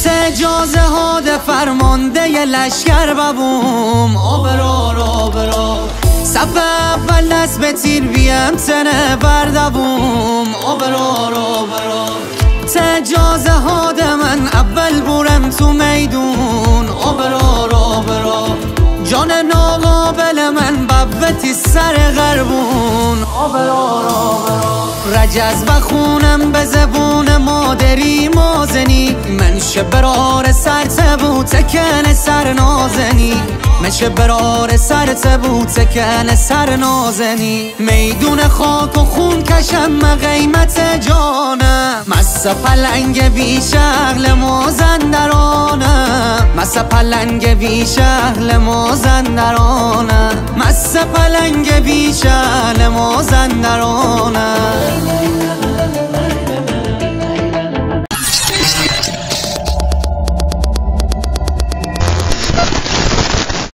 اجازه هاده فرمانده ی لشکر ببوم آبرا صف اول دست به تیر بیم تنه بردبوم آبرا اجازه هاده من اول بورم تو میدون آبرا جان ناقابل من ببتی سر غربون آبرا رجز بخونم به زبون مادری مازنی منشه برار سر تبو تکن سر نازنی منشه برار سر تبو تکن سر نازنی میدون خاک و خون کشم قیمت جانم مس پلنگ بی شغل مازندرانم مس پلنگ بی شغل مازندرانم مس پلنگ بی شغل مازندرانم